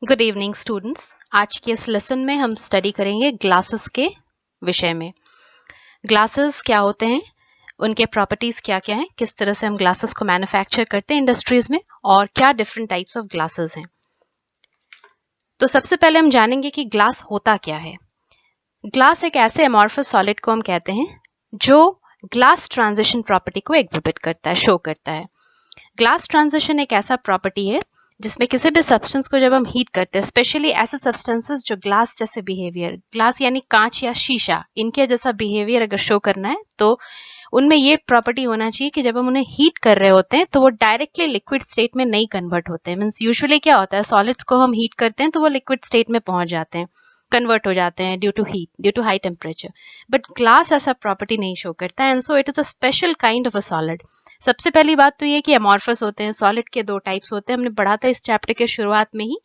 Good evening students. आज के इस लेसन में हम स्टडी करेंगे ग्लासेस के विषय में। ग्लासेस क्या होते हैं, उनके प्रॉपर्टीज क्या क्या हैं, किस तरह से हम ग्लासेस को मैन्युफैक्चर करते हैं इंडस्ट्रीज में, और क्या डिफरेंट टाइप्स ऑफ ग्लासेस हैं। तो सबसे पहले हम जानेंगे कि ग्लास होता क्या है। ग्लास एक ऐसे अमॉर्फस सॉलिड को हम कहते हैं जो ग्लास ट्रांजिशन प्रॉपर्टी को एग्जिबिट करता है, शो करता है। ग्लास ट्रांजिशन एक ऐसा प्रॉपर्टी है जिसमें किसी भी सब्सटेंस को जब हम हीट करते हैं, स्पेशली ऐसे सब्सटेंसेस जो ग्लास जैसे बिहेवियर, ग्लास यानी कांच या शीशा, इनके जैसा बिहेवियर अगर शो करना है तो उनमें ये प्रॉपर्टी होना चाहिए कि जब हम उन्हें हीट कर रहे होते हैं तो वो डायरेक्टली लिक्विड स्टेट में नहीं कन्वर्ट होते हैं। मीन्स यूजुअली क्या होता है, सॉलिड्स को हम हीट करते हैं तो वो लिक्विड स्टेट में पहुंच जाते हैं, कन्वर्ट हो जाते हैं due to heat, due to high temperature. But glass ऐसा प्रॉपर्टी नहीं शो करता है, and so it is a special kind of a solid. सबसे पहली बात तो ये कि अमॉर्फस होते हैं। सॉलिड के दो टाइप्स होते हैं, हमने पढ़ा था इस चैप्टर के शुरुआत में ही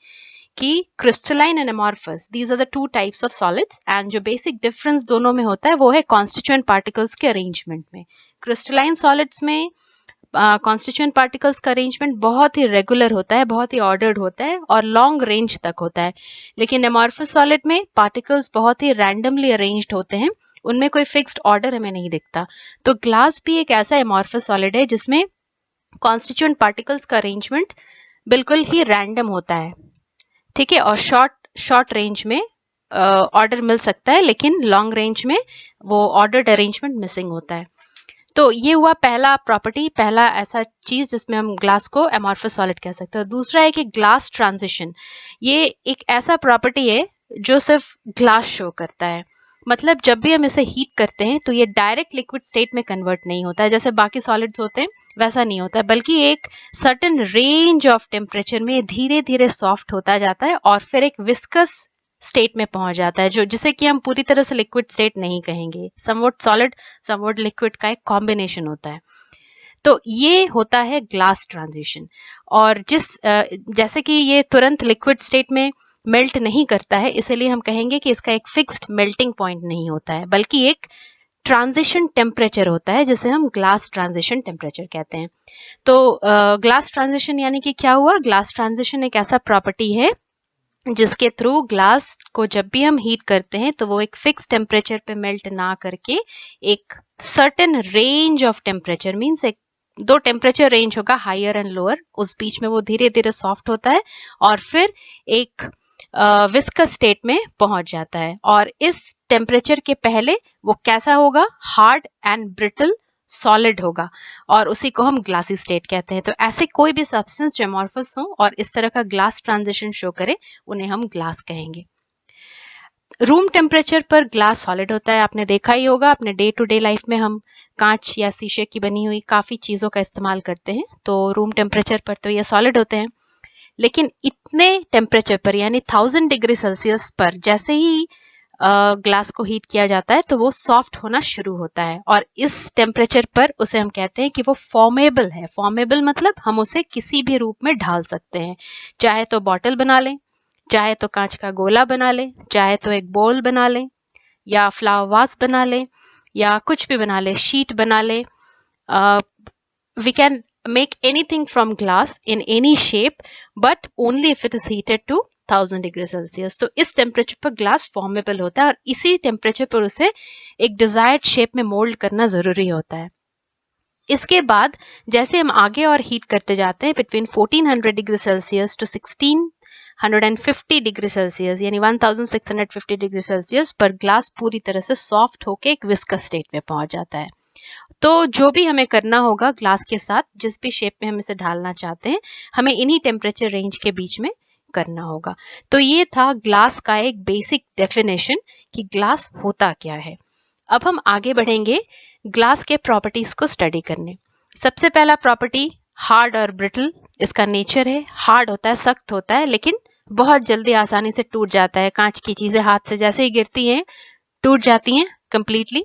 कि crystalline and amorphous, these are the two types of solids. And जो बेसिक डिफरेंस दोनों में होता है वो है कॉन्स्टिट्यूएंट पार्टिकल्स के अरेंजमेंट में। क्रिस्टलाइन सॉलिड्स में कॉन्स्टिट्यूएंट पार्टिकल्स का अरेंजमेंट बहुत ही रेगुलर होता है, बहुत ही ऑर्डर्ड होता है और लॉन्ग रेंज तक होता है। लेकिन अमॉर्फस सॉलिड में पार्टिकल्स बहुत ही रैंडमली अरेंज्ड होते हैं, उनमें कोई फिक्स्ड ऑर्डर हमें नहीं दिखता। तो ग्लास भी एक ऐसा अमॉर्फस सॉलिड है जिसमें कॉन्स्टिट्यूएंट पार्टिकल्स का अरेंजमेंट बिल्कुल ही रैंडम होता है, ठीक है। और शॉर्ट शॉर्ट रेंज में ऑर्डर मिल सकता है, लेकिन लॉन्ग रेंज में वो ऑर्डर्ड अरेंजमेंट मिसिंग होता है। तो ये हुआ पहला प्रॉपर्टी, पहला ऐसा चीज जिसमें हम ग्लास को अमॉर्फस सॉलिड कह सकते हैं। दूसरा है कि ग्लास ट्रांजिशन, ये एक ऐसा प्रॉपर्टी है जो सिर्फ ग्लास शो करता है। मतलब जब भी हम इसे हीट करते हैं तो ये डायरेक्ट लिक्विड स्टेट में कन्वर्ट नहीं होता है जैसे बाकी सॉलिड्स होते हैं, वैसा नहीं होता है, बल्कि एक सर्टेन रेंज ऑफ टेम्परेचर में धीरे धीरे सॉफ्ट होता जाता है और फिर एक विस्कस स्टेट में पहुंच जाता है, जो जिसे कि हम पूरी तरह से लिक्विड स्टेट नहीं कहेंगे, समवट सॉलिड समवट लिक्विड का एक कॉम्बिनेशन होता है। तो ये होता है ग्लास ट्रांजिशन। और जैसे कि ये तुरंत लिक्विड स्टेट में मेल्ट नहीं करता है, इसलिए हम कहेंगे कि इसका एक फिक्स्ड मेल्टिंग पॉइंट नहीं होता है, बल्कि एक ट्रांजिशन टेम्परेचर होता है जिसे हम ग्लास ट्रांजिशन टेम्परेचर कहते हैं। तो ग्लास ट्रांजिशन यानी कि क्या हुआ, ग्लास ट्रांजिशन एक ऐसा प्रॉपर्टी है जिसके थ्रू ग्लास को जब भी हम हीट करते हैं तो वो एक फिक्स टेम्परेचर पे मेल्ट ना करके एक certain range of temperature, means एक दो टेम्परेचर रेंज होगा, हायर एंड लोअर, उस बीच में वो धीरे धीरे सॉफ्ट होता है और फिर एक विस्कस स्टेट में पहुंच जाता है। और इस टेम्परेचर के पहले वो कैसा होगा, हार्ड एंड ब्रिटल सॉलिड होगा, और उसी को हम ग्लासी स्टेट कहते हैं। तो ऐसे कोई भी सब्सटेंस जो अमॉर्फस हो और इस तरह का ग्लास ट्रांजिशन शो करे, उन्हें हम ग्लास कहेंगे। रूम टेम्परेचर पर ग्लास सॉलिड होता है, आपने देखा ही होगा अपने डे टू डे लाइफ में हम कांच या शीशे की बनी हुई काफी चीजों का इस्तेमाल करते हैं, तो रूम टेम्परेचर पर तो ये सॉलिड होते हैं। लेकिन इतने टेम्परेचर पर यानी 1000 डिग्री सेल्सियस पर जैसे ही ग्लास को हीट किया जाता है तो वो सॉफ्ट होना शुरू होता है, और इस टेम्परेचर पर उसे हम कहते हैं कि वो फॉर्मेबल है। फॉर्मेबल मतलब हम उसे किसी भी रूप में ढाल सकते हैं, चाहे तो बॉटल बना लें, चाहे तो कांच का गोला बना लें, चाहे तो एक बोल बना लें, या फ्लावर वास बना लें, या कुछ भी बना लें, शीट बना लें। We can make anything from glass in any shape, but only if it is heated to 1000 degree Celsius. तो इस टेम्परेचर पर ग्लास फॉर्मेबल होता है और इसी टेम्परेचर पर उसे एक डिजायर्ड शेप में मोल्ड करना जरूरी होता है। इसके बाद जैसे हम आगे और हीट करते जाते हैं, between 1400 degree Celsius to 1650 degree Celsius यानी 1650 डिग्री सेल्सियस पर ग्लास पूरी तरह से सॉफ्ट होकर एक विस्कस स्टेट में पहुंच जाता है। तो जो भी हमें करना होगा ग्लास के साथ, जिस भी शेप में हम इसे ढालना चाहते हैं, हमें इन्हीं टेम्परेचर रेंज के बीच में करना होगा। तो ये था ग्लास का एक बेसिक डेफिनेशन कि ग्लास होता क्या है। अब हम आगे बढ़ेंगे ग्लास के प्रॉपर्टीज को स्टडी करने। सबसे पहला प्रॉपर्टी हार्ड और ब्रिटल, इसका नेचर है हार्ड होता है, सख्त होता है, लेकिन बहुत जल्दी आसानी से टूट जाता है। कांच की चीजें हाथ से जैसे ही गिरती हैं टूट जाती हैं कंप्लीटली।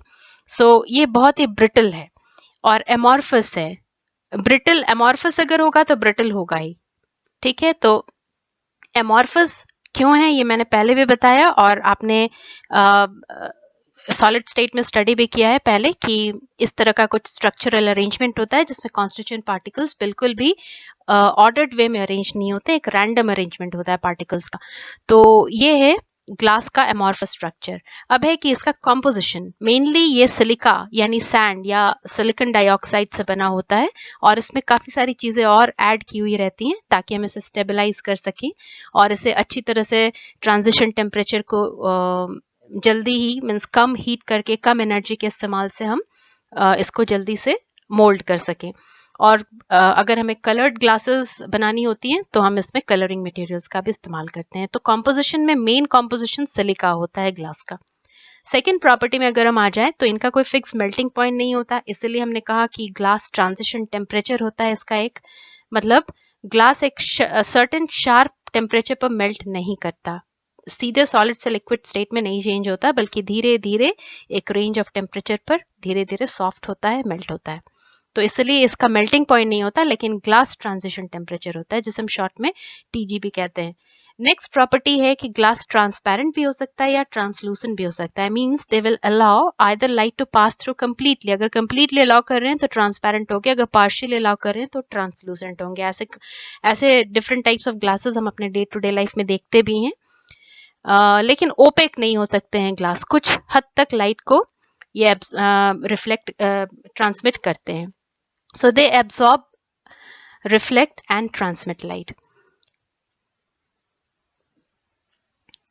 सो ये बहुत ही ब्रिटल है। और एमॉर्फस है, ब्रिटल एमॉर्फस अगर होगा तो ब्रिटल होगा ही, ठीक है। तो एमॉर्फस क्यों है ये मैंने पहले भी बताया, और आपने सॉलिड स्टेट में स्टडी भी किया है पहले कि इस तरह का कुछ स्ट्रक्चरल अरेंजमेंट होता है जिसमें कॉन्स्टिट्यूएंट पार्टिकल्स बिल्कुल भी ऑर्डर्ड वे में अरेंज नहीं होते, एक रैंडम अरेंजमेंट होता है पार्टिकल्स का। तो ये है ग्लास का एमॉर्फस स्ट्रक्चर। अब है कि इसका कॉम्पोजिशन, मेनली ये सिलिका यानी सैंड या सिलिकॉन डाइऑक्साइड से बना होता है, और इसमें काफ़ी सारी चीज़ें और ऐड की हुई रहती हैं ताकि हम इसे स्टेबलाइज कर सकें और इसे अच्छी तरह से ट्रांजिशन टेम्परेचर को जल्दी ही मीन्स कम हीट करके कम एनर्जी के इस्तेमाल से हम इसको जल्दी से मोल्ड कर सकें। और अगर हमें कलर्ड ग्लासेस बनानी होती हैं तो हम इसमें कलरिंग मटेरियल्स का भी इस्तेमाल करते हैं। तो कॉम्पोजिशन में मेन कॉम्पोजिशन सिलिका होता है ग्लास का। सेकेंड प्रॉपर्टी में अगर हम आ जाए तो इनका कोई फिक्स मेल्टिंग पॉइंट नहीं होता, इसलिए हमने कहा कि ग्लास ट्रांजिशन टेम्परेचर होता है इसका एक, मतलब ग्लास एक सर्टेन शार्प टेम्परेचर पर मेल्ट नहीं करता, सीधे सॉलिड से लिक्विड स्टेट में नहीं चेंज होता, बल्कि धीरे धीरे एक रेंज ऑफ टेम्परेचर पर धीरे धीरे सॉफ्ट होता है, मेल्ट होता है। तो इसलिए इसका मेल्टिंग पॉइंट नहीं होता, लेकिन ग्लास ट्रांजिशन टेम्परेचर होता है, जिसे हम शॉर्ट में TGB कहते हैं। नेक्स्ट प्रॉपर्टी है कि ग्लास ट्रांसपेरेंट भी हो सकता है या ट्रांसलूसेंट भी हो सकता है। Means they will allow either light to pass through completely, अगर कंप्लीटली अलाउ कर रहे हैं तो ट्रांसपेरेंट होंगे, अगर पार्शियली अलाउ कर रहे हैं तो ट्रांसलूसेंट होंगे। ऐसे ऐसे डिफरेंट टाइप्स ऑफ ग्लासेस हम अपने डे टू डे लाइफ में देखते भी हैं। लेकिन ओपेक नहीं हो सकते हैं ग्लास, कुछ हद तक लाइट को ये रिफ्लेक्ट ट्रांसमिट करते हैं। So they absorb, reflect and transmit light.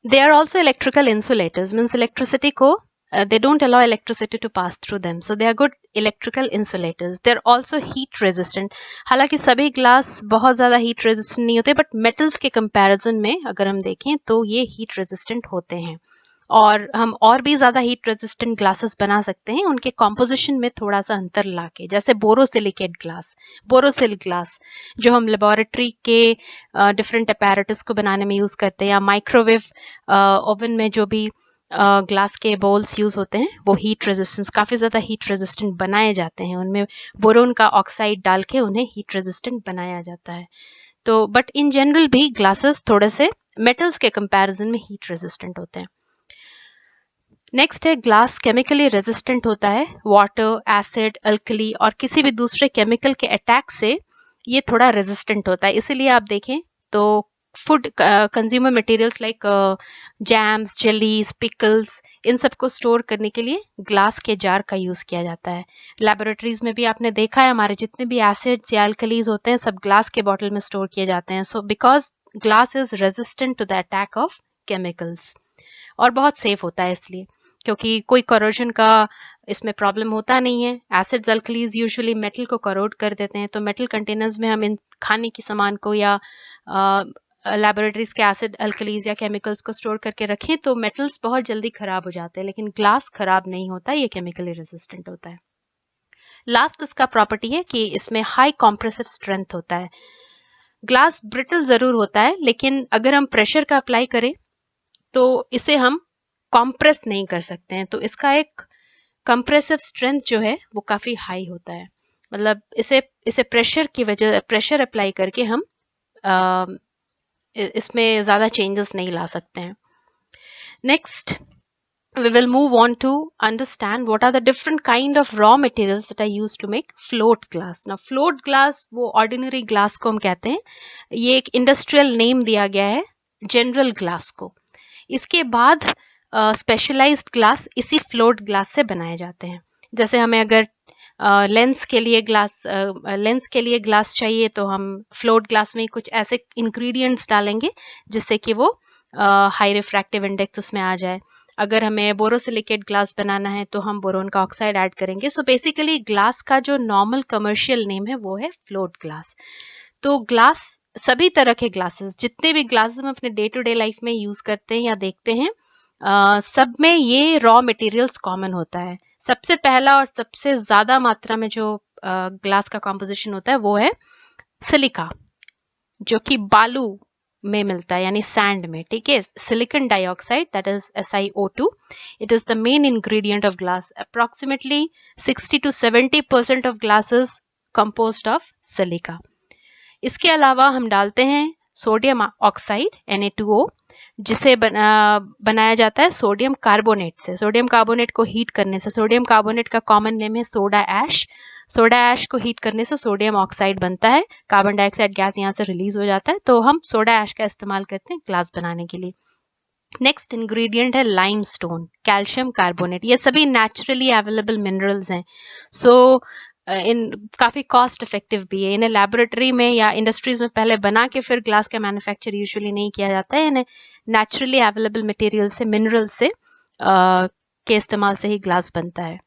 They are also electrical insulators, means electricity ko they don't allow electricity to pass through them, so they are good electrical insulators. They are also heat resistant. हालांकि सभी glass बहुत ज़्यादा heat resistant नहीं होते, but metals के comparison में अगर हम देखें तो ये heat resistant होते हैं, और हम और भी ज़्यादा हीट रेजिस्टेंट ग्लासेस बना सकते हैं उनके कॉम्पोजिशन में थोड़ा सा अंतर लाके, जैसे बोरोसिलिकेट ग्लास, बोरोसिल ग्लास जो हम लेबोरेटरी के डिफरेंट अपैरेटस को बनाने में यूज़ करते हैं, या माइक्रोवेव ओवन में जो भी ग्लास के बोल्स यूज़ होते हैं वो हीट रेजिस्टेंस काफ़ी ज़्यादा हीट रेजिस्टेंट बनाए जाते हैं, उनमें बोरोन का ऑक्साइड डाल के उन्हें हीट रेजिस्टेंट बनाया जाता है। तो बट इन जनरल भी ग्लासेस थोड़े से मेटल्स के कंपैरिजन में हीट रेजिस्टेंट होते हैं। नेक्स्ट है ग्लास केमिकली रेजिस्टेंट होता है, वाटर, एसिड, अल्कली और किसी भी दूसरे केमिकल के अटैक से ये थोड़ा रेजिस्टेंट होता है। इसीलिए आप देखें तो food consumer materials like jams, jellies, pickles, इन सबको स्टोर करने के लिए ग्लास के जार का यूज़ किया जाता है। लेबोरेटरीज में भी आपने देखा है हमारे जितने भी एसिड्स या अल्कलीज होते हैं सब ग्लास के बॉटल में स्टोर किए जाते हैं। So because glass is resistant to the attack of chemicals, और बहुत सेफ होता है इसलिए, क्योंकि कोई करोजन का इसमें प्रॉब्लम होता नहीं है। एसिड्स, अल्कलीज यूजुअली मेटल को करोड कर देते हैं, तो मेटल कंटेनर्स में हम इन खाने की सामान को या लैबोरेटरीज के एसिड, अल्कलीज या केमिकल्स को स्टोर करके रखें तो मेटल्स बहुत जल्दी खराब हो जाते हैं, लेकिन ग्लास खराब नहीं होता, ये केमिकली रेजिस्टेंट होता है। लास्ट इसका प्रॉपर्टी है कि इसमें हाई कॉम्प्रेसिव स्ट्रेंथ होता है। ग्लास ब्रिटल जरूर होता है, लेकिन अगर हम प्रेशर का अप्लाई करें तो इसे हम कॉम्प्रेस नहीं कर सकते हैं, तो इसका एक कंप्रेसिव स्ट्रेंथ जो है वो काफ़ी हाई होता है। मतलब इसे प्रेशर की वजह, प्रेशर अप्लाई करके हम इसमें ज़्यादा चेंजेस नहीं ला सकते हैं। Next we will move on to understand what are the different kind of raw materials that are used to make float glass. Now float glass वो ordinary glass को हम कहते हैं, ये एक इंडस्ट्रियल नेम दिया गया है जनरल ग्लास को। इसके बाद स्पेशलाइज्ड ग्लास इसी फ्लोट ग्लास से बनाए जाते हैं। जैसे हमें अगर लेंस के लिए ग्लास चाहिए तो हम फ्लोट ग्लास में कुछ ऐसे इंग्रेडिएंट्स डालेंगे जिससे कि वो हाई रिफ्रैक्टिव इंडेक्स उसमें आ जाए। अगर हमें बोरोसिलिकेट ग्लास बनाना है तो हम बोरोन का ऑक्साइड ऐड करेंगे। सो बेसिकली ग्लास का जो नॉर्मल कमर्शियल नेम है वो है फ्लोट ग्लास। तो ग्लास, सभी तरह के ग्लासेस, जितने भी ग्लासेस हम अपने डे टू डे लाइफ में यूज करते हैं या देखते हैं, सब में ये रॉ मटेरियल्स कॉमन होता है। सबसे पहला और सबसे ज्यादा मात्रा में जो ग्लास का कॉम्पोजिशन होता है वो है सिलिका, जो कि बालू में मिलता है यानी सैंड में, ठीक है। Silicon dioxide, that is SiO2, it is the main ingredient of glass. Approximately 60 to 70% of glass is composed of silica. इसके अलावा हम डालते हैं सोडियम ऑक्साइड Na2O, जिसे बनाया जाता है सोडियम कार्बोनेट से। सोडियम कार्बोनेट को हीट करने से, सोडियम कार्बोनेट का कॉमन नेम है सोडा ऐश, सोडा ऐश को हीट करने से सोडियम ऑक्साइड बनता है, कार्बन डाइऑक्साइड गैस यहाँ से रिलीज हो जाता है, तो हम सोडा ऐश का इस्तेमाल करते हैं ग्लास बनाने के लिए। नेक्स्ट इंग्रेडिएंट है लाइमस्टोन, कैल्शियम कार्बोनेट। ये सभी नेचुरली अवेलेबल मिनरल्स हैं, सो इन काफ़ी कॉस्ट इफेक्टिव भी है। इन्हें लैबोरेटरी में या इंडस्ट्रीज में पहले बना के फिर ग्लास का मैन्युफैक्चर यूजुअली नहीं किया जाता है। इन्हें नेचुरली अवेलेबल मटेरियल से, मिनरल से के इस्तेमाल से ही ग्लास बनता है।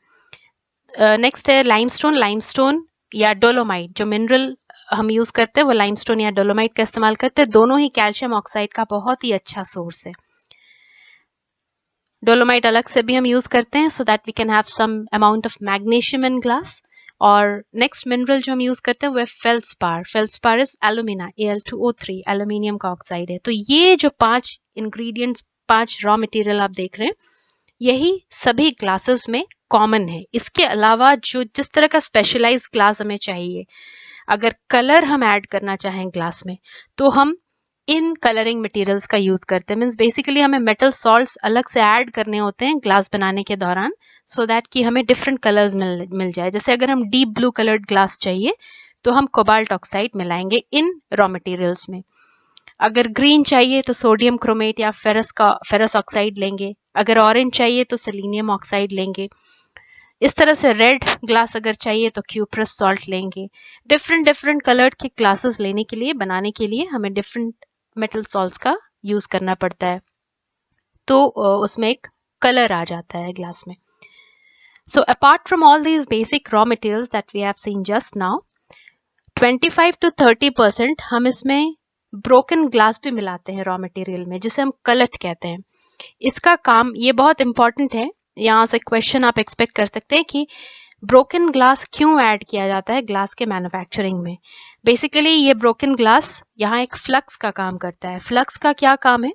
नेक्स्ट है लाइमस्टोन। लाइमस्टोन या डोलोमाइट, जो मिनरल हम यूज करते हैं वो लाइमस्टोन या डोलोमाइट का इस्तेमाल करते हैं। दोनों ही कैल्शियम ऑक्साइड का बहुत ही अच्छा सोर्स है। डोलोमाइट अलग से भी हम यूज करते हैं so that we can have some amount of magnesium in glass. और नेक्स्ट मिनरल जो हम यूज करते हैं वो है feldspar. Feldspar is alumina, Al2O3, aluminium का ऑक्साइड है। तो ये जो 5 इंग्रेडिएंट्स, 5 रॉ मटेरियल आप देख रहे हैं, यही सभी ग्लासेस में कॉमन है। इसके अलावा जो जिस तरह का स्पेशलाइज्ड ग्लास हमें चाहिए, अगर कलर हम ऐड करना चाहें ग्लास में, तो हम इन कलरिंग मटेरियल्स का यूज करते हैं। मीन्स बेसिकली हमें मेटल सॉल्ट्स अलग से ऐड करने होते हैं ग्लास बनाने के दौरान, सो दैट कि हमें डिफरेंट कलर्स मिल जाए। जैसे अगर हम डीप ब्लू कलर्ड ग्लास चाहिए तो हम कोबाल्ट ऑक्साइड मिलाएंगे इन रॉ मटेरियल्स में। अगर ग्रीन चाहिए तो सोडियम क्रोमेट या फेरस ऑक्साइड लेंगे। अगर ऑरेंज चाहिए तो सेलेनियम ऑक्साइड लेंगे। इस तरह से रेड ग्लास अगर चाहिए तो क्यूप्रस सॉल्ट लेंगे। डिफरेंट डिफरेंट कलर्ड के ग्लासेस लेने के लिए, बनाने के लिए हमें डिफरेंट मेटल सॉल्ट्स का यूज करना पड़ता है, तो उसमें एक कलर आ जाता है ग्लास में। So apart from all these basic raw materials that we have seen just now, 25 to 30% हम इसमें ब्रोकन ग्लास भी मिलाते हैं रॉ मटेरियल में, जिसे हम कलट कहते हैं। इसका काम, ये बहुत इंपॉर्टेंट है, यहाँ से क्वेश्चन आप एक्सपेक्ट कर सकते हैं कि ब्रोकन ग्लास क्यों ऐड किया जाता है ग्लास के मैन्युफैक्चरिंग में। बेसिकली ये ब्रोकन ग्लास यहाँ एक फ्लक्स का काम करता है। फ्लक्स का क्या काम है,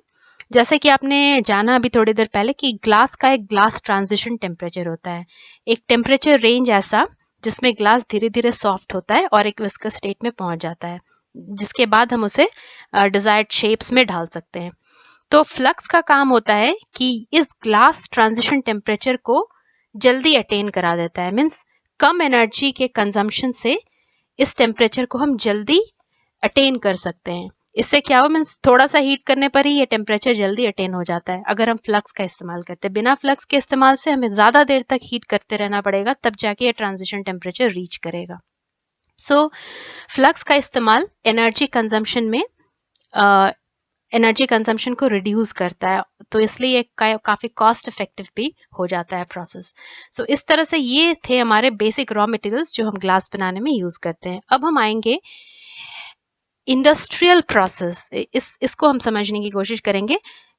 जैसे कि आपने जाना अभी थोड़ी देर पहले कि ग्लास का एक ग्लास ट्रांजिशन टेम्परेचर होता है, एक टेम्परेचर रेंज ऐसा जिसमें ग्लास धीरे धीरे सॉफ्ट होता है और एक विस्कस स्टेट में पहुंच जाता है, जिसके बाद हम उसे डिजायर्ड शेप्स में ढाल सकते हैं। तो फ्लक्स का काम होता है कि इस ग्लास ट्रांजिशन टेम्परेचर को जल्दी अटेन करा देता है। मीन्स कम एनर्जी के कंजम्पशन से इस टेम्परेचर को हम जल्दी अटेन कर सकते हैं। इससे क्या हो, मीन्स थोड़ा सा हीट करने पर ही ये टेम्परेचर जल्दी अटेन हो जाता है अगर हम फ्लक्स का इस्तेमाल करते हैं। बिना फ्लक्स के इस्तेमाल से हमें ज़्यादा देर तक हीट करते रहना पड़ेगा, तब जाके ये ट्रांजिशन टेम्परेचर रीच करेगा। सो फ्लक्स का इस्तेमाल एनर्जी कंजम्पशन में एनर्जी कंजम्पशन को रिड्यूस करता है, तो इसलिए ये काफ़ी कॉस्ट इफेक्टिव भी हो जाता है प्रोसेस। सो इस तरह से ये थे हमारे बेसिक रॉ मटेरियल्स जो हम ग्लास बनाने में यूज़ करते हैं। अब हम आएंगे इंडस्ट्रियल प्रोसेस, इसको हम समझने की कोशिश करेंगे।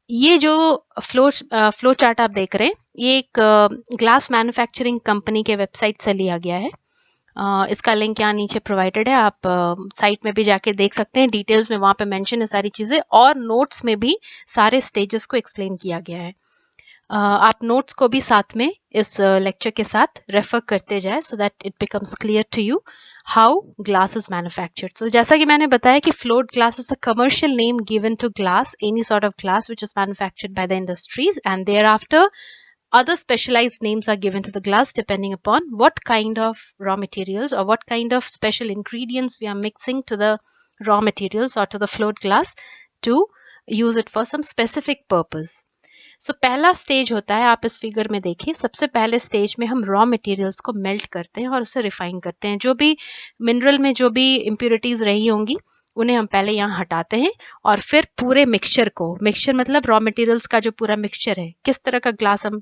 ये जो फ्लो चार्ट आप देख रहे हैं, ये एक ग्लास मैन्युफैक्चरिंग कंपनी के वेबसाइट से लिया गया है। इसका लिंक यहाँ नीचे प्रोवाइडेड है, आप साइट में भी जाके देख सकते हैं। डिटेल्स में वहाँ पे मेंशन है सारी चीज़ें, और नोट्स में भी सारे स्टेजेस को एक्सप्लेन किया गया है। आप नोट्स को भी साथ में इस लेक्चर के साथ रेफर करते जाए, so that it becomes clear to you how glass is manufactured. So जैसा कि मैंने बताया कि float glass is the commercial name given to glass, any sort of glass which is manufactured by the industries, and thereafter other specialized names are given to the glass depending upon what kind of raw materials or what kind of special ingredients we are mixing to the raw materials or to the float glass to use it for some specific purpose. So पहला stage होता है, आप इस figure में देखिए, सबसे पहले stage में हम रॉ मटेरियल्स को मेल्ट करते हैं और उसे रिफाइन करते हैं। जो भी मिनरल में जो भी इम्प्योरिटीज रही होंगी उन्हें हम पहले यहाँ हटाते हैं, और फिर पूरे मिक्सचर को, मिक्सचर मतलब रॉ मटेरियल्स का जो पूरा मिक्सचर है, किस तरह का ग्लास हम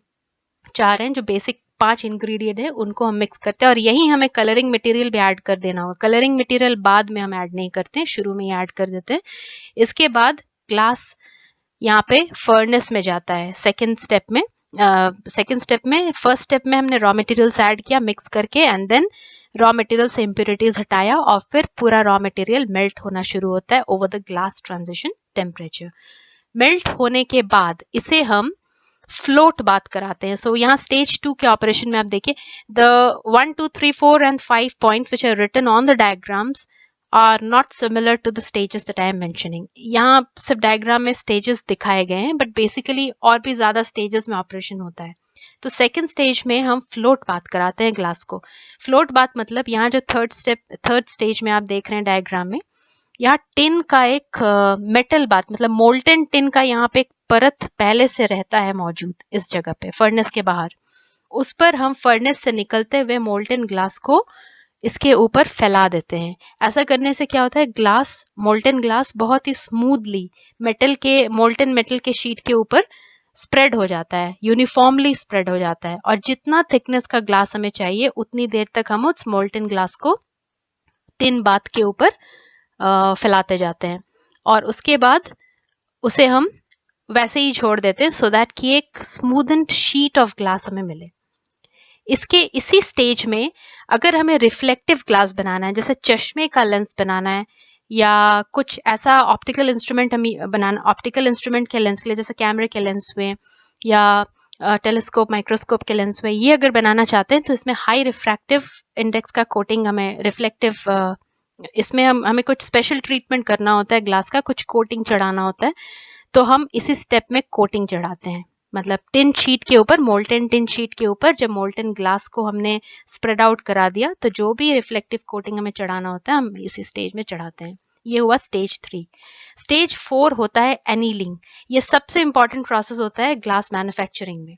चाह रहे हैं, जो बेसिक 5 इंग्रेडिएंट है उनको हम मिक्स करते हैं। और यही हमें कलरिंग मटेरियल भी ऐड कर देना होगा। कलरिंग मटेरियल बाद में हम ऐड नहीं करते हैं, शुरू में ही ऐड कर देते हैं। इसके बाद ग्लास यहाँ पे फर्नेस में जाता है सेकेंड स्टेप में। फर्स्ट स्टेप में हमने रॉ मटेरियल्स ऐड किया मिक्स करके, एंड देन रॉ मटेरियल से इम्प्योरिटीज हटाया, और फिर पूरा रॉ मटेरियल मेल्ट होना शुरू होता है over the glass transition temperature. Melt होने के बाद इसे हम फ्लोट बात कराते हैं। सो यहाँ स्टेज 2 के ऑपरेशन में आप देखिए, the 1, 2, 3, 4 and 5 points which are written on the diagrams are not similar to the stages that I am mentioning. यहाँ सिर्फ डायग्राम में स्टेजेस दिखाए गए हैं, बट बेसिकली और भी ज्यादा स्टेजेस में ऑपरेशन होता है। तो सेकंड स्टेज में हम फ्लोट बाथ कराते हैं ग्लास को। फ्लोट बाथ मतलब यहाँ जो थर्ड स्टेज में आप देख रहे हैं डायग्राम में, यहाँ टिन का एक मेटल बाथ मतलब मोल्टन टिन का यहाँ पे एक परत पहले से रहता है मौजूद इस जगह पे फर्नेस के बाहर। उस पर हम फर्नेस से निकलते हुए मोल्टन ग्लास को इसके ऊपर फैला देते हैं। ऐसा करने से क्या होता है, ग्लास, मोल्टन ग्लास बहुत ही स्मूथली मोल्टन मेटल के शीट के ऊपर स्प्रेड हो जाता है, यूनिफॉर्मली स्प्रेड हो जाता है। और जितना थिकनेस का ग्लास हमें चाहिए उतनी देर तक हम उस मोल्टन ग्लास को टिन बाथ के ऊपर फैलाते जाते हैं और उसके बाद उसे हम वैसे ही छोड़ देते हैं सो दैट कि एक स्मूथन्ड शीट ऑफ ग्लास हमें मिले। इसी स्टेज में अगर हमें रिफ्लेक्टिव ग्लास बनाना है, जैसे चश्मे का लेंस बनाना है या कुछ ऐसा ऑप्टिकल इंस्ट्रूमेंट हमें बनाना, ऑप्टिकल इंस्ट्रूमेंट के लेंस के लिए जैसे कैमरे के लेंस हुए या टेलीस्कोप माइक्रोस्कोप के लेंस हुए, ये अगर बनाना चाहते हैं तो इसमें हाई रिफ्रैक्टिव इंडेक्स का कोटिंग, हमें रिफ्लेक्टिव इसमें हमें कुछ स्पेशल ट्रीटमेंट करना होता है, ग्लास का कुछ कोटिंग चढ़ाना होता है। तो हम इसी स्टेप में कोटिंग चढ़ाते हैं, मतलब टिन शीट के ऊपर, मोल्टन टिन शीट के ऊपर जब मोल्टन ग्लास को हमने स्प्रेड आउट करा दिया तो जो भी रिफ्लेक्टिव कोटिंग हमें चढ़ाना होता है हम इसी स्टेज में चढ़ाते हैं। ये हुआ स्टेज 3। स्टेज 4 होता है एनीलिंग। ये सबसे इंपॉर्टेंट प्रोसेस होता है ग्लास मैन्युफैक्चरिंग में,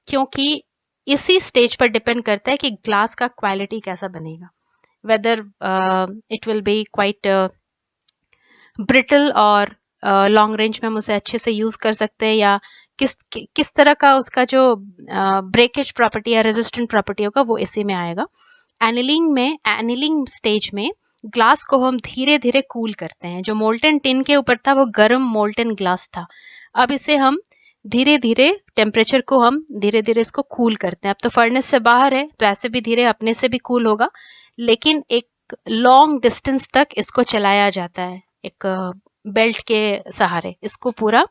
क्योंकि इसी स्टेज पर डिपेंड करता है कि ग्लास का क्वालिटी कैसा बनेगा, whether it will be quite brittle और लॉन्ग रेंज में हम उसे अच्छे से यूज कर सकते हैं, या किस तरह का उसका जो ब्रेकेज प्रॉपर्टी या रेजिस्टेंट प्रॉपर्टी होगा वो इसी में आएगा। एनीलिंग स्टेज में ग्लास को हम धीरे धीरे कूल करते हैं। जो मोल्टन टिन के ऊपर था वो गर्म मोल्टन ग्लास था, अब इसे हम धीरे धीरे टेम्परेचर को हम धीरे धीरे इसको कूल करते हैं। अब तो फर्नेस से बाहर है तो ऐसे भी धीरे अपने से भी कूल होगा, लेकिन एक लॉन्ग डिस्टेंस तक इसको चलाया जाता है, एक बेल्ट के सहारे इसको पूरा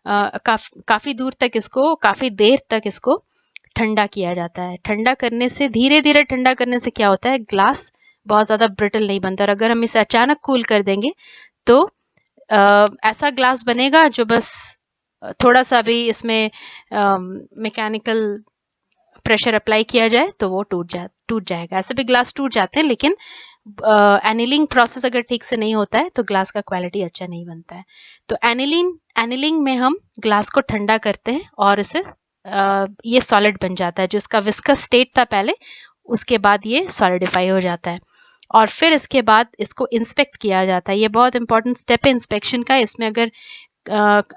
काफी दूर तक, इसको काफी देर तक इसको ठंडा किया जाता है। ठंडा करने से, धीरे धीरे ठंडा करने से क्या होता है, ग्लास बहुत ज्यादा ब्रिटल नहीं बनता। और अगर हम इसे अचानक कूल कर देंगे तो ऐसा ग्लास बनेगा जो बस थोड़ा सा भी इसमें मैकेनिकल प्रेशर अप्लाई किया जाए तो वो टूट जाएगा। ऐसे भी ग्लास टूट जाते हैं, लेकिन एनीलिंग प्रोसेस अगर ठीक से नहीं होता है तो ग्लास का क्वालिटी अच्छा नहीं बनता है। तो एनीलिंग में हम ग्लास को ठंडा करते हैं और इसे ये सॉलिड बन जाता है, जो इसका विस्कस स्टेट था पहले, उसके बाद ये सॉलिडिफाई हो जाता है। और फिर इसके बाद इसको इंस्पेक्ट किया जाता है। ये बहुत इंपॉर्टेंट स्टेप है इंस्पेक्शन का। इसमें अगर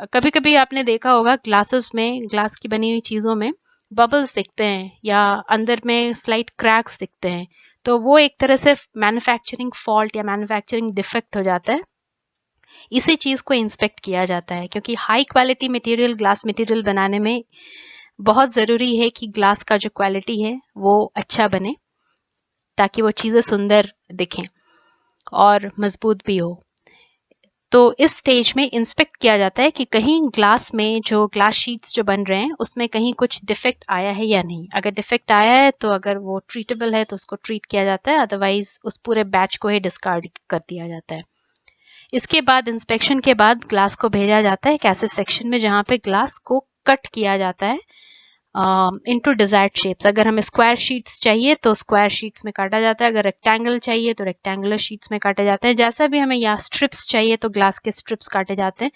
कभी कभी आपने देखा होगा ग्लासेस में, ग्लास की बनी हुई चीज़ों में बबल्स दिखते हैं या अंदर में स्लाइट क्रैक्स दिखते हैं, तो वो एक तरह से मैन्युफैक्चरिंग फॉल्ट या मैन्युफैक्चरिंग डिफेक्ट हो जाता है। इसी चीज़ को इंस्पेक्ट किया जाता है, क्योंकि high quality material, glass material बनाने में बहुत ज़रूरी है कि ग्लास का जो क्वालिटी है वो अच्छा बने, ताकि वो चीज़ें सुंदर दिखें और मजबूत भी हो। तो इस स्टेज में इंस्पेक्ट किया जाता है कि कहीं ग्लास में जो ग्लास शीट्स जो बन रहे हैं उसमें कहीं कुछ डिफेक्ट आया है या नहीं। अगर डिफेक्ट आया है तो अगर वो ट्रीटेबल है तो उसको ट्रीट किया जाता है, अदरवाइज उस पूरे बैच को ही डिस्कार्ड कर दिया जाता है। इसके बाद इंस्पेक्शन के बाद ग्लास को भेजा जाता है एक ऐसे सेक्शन में जहाँ पे ग्लास को कट किया जाता है इनटू डिजायर्ड शेप्स। अगर हमें स्क्वायर शीट्स चाहिए तो स्क्वायर शीट्स में काटा जाता है, अगर रेक्टेंगल चाहिए तो रेक्टेंगुलर शीट्स में काटे जाते हैं। जैसा भी हमें या स्ट्रिप्स चाहिए तो ग्लास के स्ट्रिप्स काटे जाते हैं।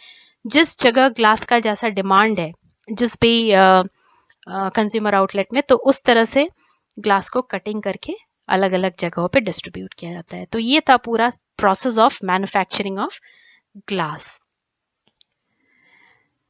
जिस जगह ग्लास का जैसा डिमांड है जिस भी कंज्यूमर आउटलेट में, तो उस तरह से ग्लास को कटिंग करके अलग अलग जगहों पे डिस्ट्रीब्यूट किया जाता है। तो ये था पूरा process of manufacturing of glass.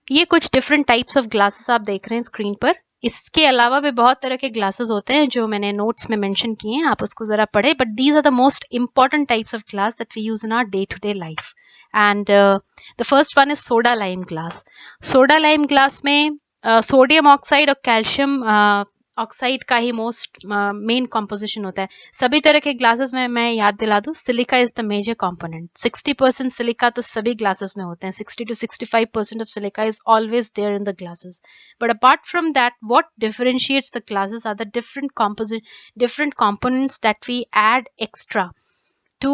ये कुछ डिफरेंट टाइप्स ऑफ ग्लासेस आप देख रहे हैं स्क्रीन पर। इसके अलावा भी बहुत तरह के ग्लासेस होते हैं जो मैंने नोट्स में मेंशन किए हैं, आप उसको जरा पढ़े। But these are the most important types of glass that we use in our day to day life. And the first one is soda lime glass. Soda lime glass में sodium oxide और calcium oxide का ही most main composition होता है। सभी तरह के glasses में मैं याद दिला दूं, silica is the major component. 60% silica तो सभी ग्लासेस में होते हैं। 60 to 65% of silica is always there in the glasses. But apart from that, what differentiates the glasses are the different components that we add extra to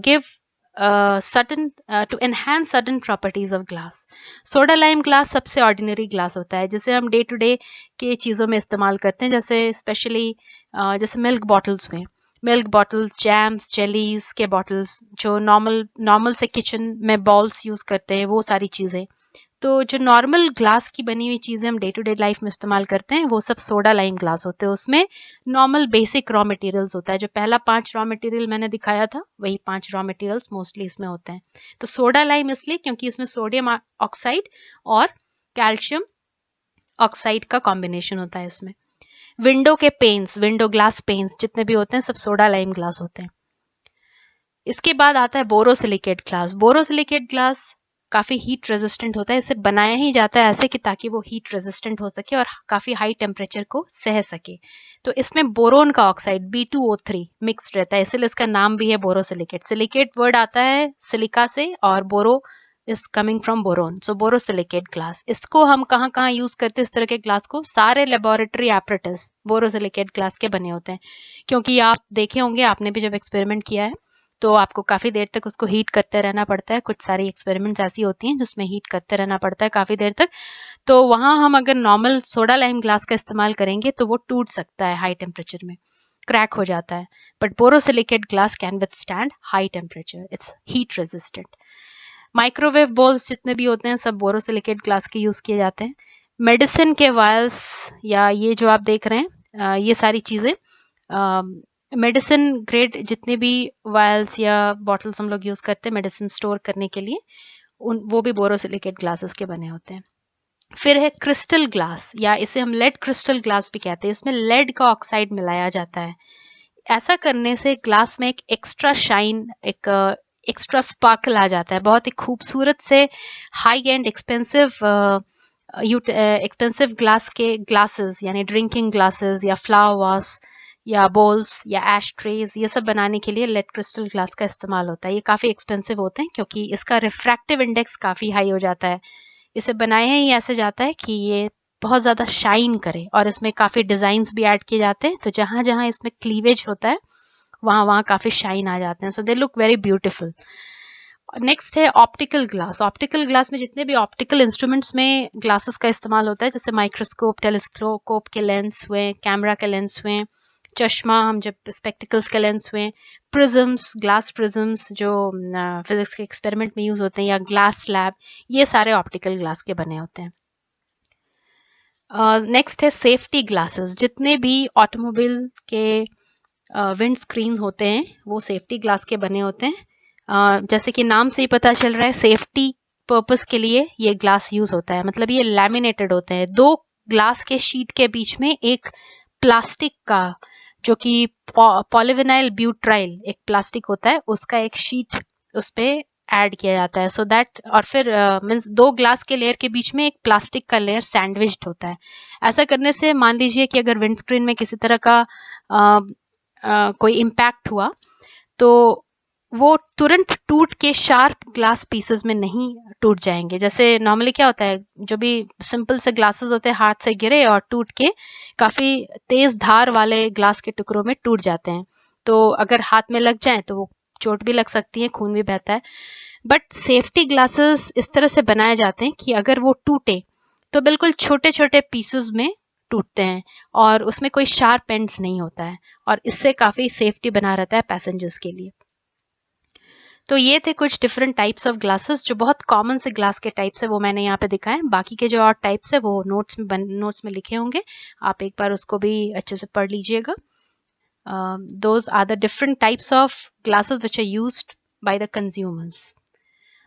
give to enhance certain properties of glass. Soda lime glass सबसे ordinary glass होता है जिसे हम day to day के चीज़ों में इस्तेमाल करते हैं, जैसे स्पेशली जैसे मिल्क बॉटल्स में, मिल्क बॉटल्स, जैम्स, जेलीज के बॉटल्स, जो नॉर्मल से किचन में बॉल्स यूज़ करते हैं, वो सारी चीज़ें। तो जो नॉर्मल ग्लास की बनी हुई चीज़ें हम डे टू डे लाइफ में इस्तेमाल करते हैं वो सब सोडा लाइम ग्लास होते हैं। उसमें नॉर्मल बेसिक रॉ मटेरियल्स होता है, जो पहला 5 रॉ मटेरियल मैंने दिखाया था वही 5 रॉ मटेरियल्स मोस्टली इसमें होते हैं। तो सोडा लाइम इसलिए क्योंकि इसमें सोडियम ऑक्साइड और कैल्शियम ऑक्साइड का कॉम्बिनेशन होता है इसमें। विंडो के पेन्स, विंडो ग्लास पेन्स जितने भी होते हैं सब सोडा लाइम ग्लास होते हैं। इसके बाद आता है बोरोसिलिकेट ग्लास। बोरोसिलिकेट ग्लास काफ़ी हीट रेजिस्टेंट होता है। इसे बनाया ही जाता है ऐसे कि ताकि वो हीट रेजिस्टेंट हो सके और काफ़ी हाई टेम्परेचर को सह सके। तो इसमें बोरोन का ऑक्साइड B2O3 मिक्स्ड रहता है, इसलिए इसका नाम भी है बोरोसिलिकेट। सिलिकेट वर्ड आता है सिलिका से और boro is coming from boron, so borosilicate glass. इसको हम कहाँ कहाँ यूज़ करते हैं इस तरह के ग्लास को? सारे लेबोरेटरी एपरेटस बोरोसिलिकेट ग्लास के बने होते हैं, क्योंकि आप देखे होंगे, आपने भी जब एक्सपेरिमेंट किया है तो आपको काफ़ी देर तक उसको हीट करते रहना पड़ता है। कुछ सारी एक्सपेरिमेंट्स ऐसी होती हैं जिसमें हीट करते रहना पड़ता है काफ़ी देर तक। तो वहाँ हम अगर नॉर्मल सोडा लाइम ग्लास का इस्तेमाल करेंगे तो वो टूट सकता है हाई टेम्परेचर में, क्रैक हो जाता है। But borosilicate glass can withstand high temperature, it's heat resistant. Microwave balls जितने भी होते हैं सब बोरोसिलिकेट ग्लास के यूज़ किए जाते हैं। मेडिसिन के वायल्स या ये जो आप देख रहे हैं ये सारी चीज़ें, मेडिसिन ग्रेड जितने भी वायल्स या बॉटल्स हम लोग यूज़ करते हैं मेडिसिन स्टोर करने के लिए, वो भी बोरोसिलिकेट ग्लासेस के बने होते हैं। फिर है क्रिस्टल ग्लास, या इसे हम लेड क्रिस्टल ग्लास भी कहते हैं। इसमें लेड का ऑक्साइड मिलाया जाता है। ऐसा करने से ग्लास में एक एक्स्ट्रा शाइन, एक एक्स्ट्रा स्पार्कल आ जाता है, बहुत ही खूबसूरत से हाई एंड एक्सपेंसिव ग्लास के ग्लासेस, यानी ड्रिंकिंग ग्लासेस या फ्लावर वास या बोल्स या एश ट्रेज, ये सब बनाने के लिए लेड क्रिस्टल ग्लास का इस्तेमाल होता है। ये काफ़ी एक्सपेंसिव होते हैं क्योंकि इसका रिफ्रैक्टिव इंडेक्स काफ़ी हाई हो जाता है। इसे बनाया ही ऐसे जाता है कि ये बहुत ज़्यादा शाइन करे, और इसमें काफ़ी डिज़ाइंस भी ऐड किए जाते हैं, तो जहाँ जहाँ इसमें क्लीवेज होता है वहाँ वहाँ काफ़ी शाइन आ जाते हैं, so they look very beautiful. Next है ऑप्टिकल ग्लास। ऑप्टिकल ग्लास में जितने भी ऑप्टिकल इंस्ट्रूमेंट्स में ग्लासेस का इस्तेमाल होता है, जैसे माइक्रोस्कोप, टेलीस्कोप के लेंस हुए, कैमरा के लेंस हुए, चश्मा, हम जब स्पेक्टिकल्स के लेंस हुए, प्रिज्म्स, ग्लास प्रिज्म्स जो फिजिक्स के एक्सपेरिमेंट में यूज़ होते हैं, या ग्लास स्लैब, ये सारे ऑप्टिकल ग्लास के बने होते हैं। नेक्स्ट है सेफ्टी ग्लासेस। जितने भी ऑटोमोबाइल के विंड स्क्रीन होते हैं वो सेफ्टी ग्लास के बने होते हैं। जैसे कि नाम से ही पता चल रहा है, सेफ्टी पर्पस के लिए ये ग्लास यूज होता है। मतलब ये लैमिनेटेड होते हैं, दो ग्लास के शीट के बीच में एक प्लास्टिक का, जो कि पॉलीविनाइल ब्यूट्राइल एक प्लास्टिक होता है, उसका एक शीट उस पे ऐड किया जाता है, सो दैट, और फिर मीन्स दो ग्लास के लेयर के बीच में एक प्लास्टिक का लेयर सैंडविच्ड होता है। ऐसा करने से मान लीजिए कि अगर विंड स्क्रीन में किसी तरह का कोई इम्पैक्ट हुआ तो वो तुरंत टूट के शार्प ग्लास पीसेस में नहीं टूट जाएंगे। जैसे नॉर्मली क्या होता है, जो भी सिंपल से ग्लासेस होते हैं हाथ से गिरे और टूट के काफ़ी तेज धार वाले ग्लास के टुकड़ों में टूट जाते हैं, तो अगर हाथ में लग जाए तो वो चोट भी लग सकती है, खून भी बहता है। बट सेफ्टी ग्लासेस इस तरह से बनाए जाते हैं कि अगर वो टूटे तो बिल्कुल छोटे छोटे पीसेस में टूटते हैं, और उसमें कोई शार्प एंड्स नहीं होता है, और इससे काफ़ी सेफ्टी बना रहता है पैसेंजर्स के लिए। तो ये थे कुछ डिफरेंट टाइप्स ऑफ ग्लासेस, जो बहुत कॉमन से ग्लास के टाइप्स है वो मैंने यहाँ पे दिखाए। बाकी के जो और टाइप्स है वो नोट्स में लिखे होंगे, आप एक बार उसको भी अच्छे से पढ़ लीजिएगा। Those are the different types of glasses which are used by the consumers.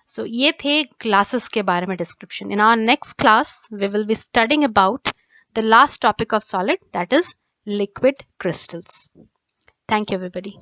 So ये थे glasses के बारे में description. In our next class we will be studying about the last topic of solid, that is liquid crystals. Thank you everybody.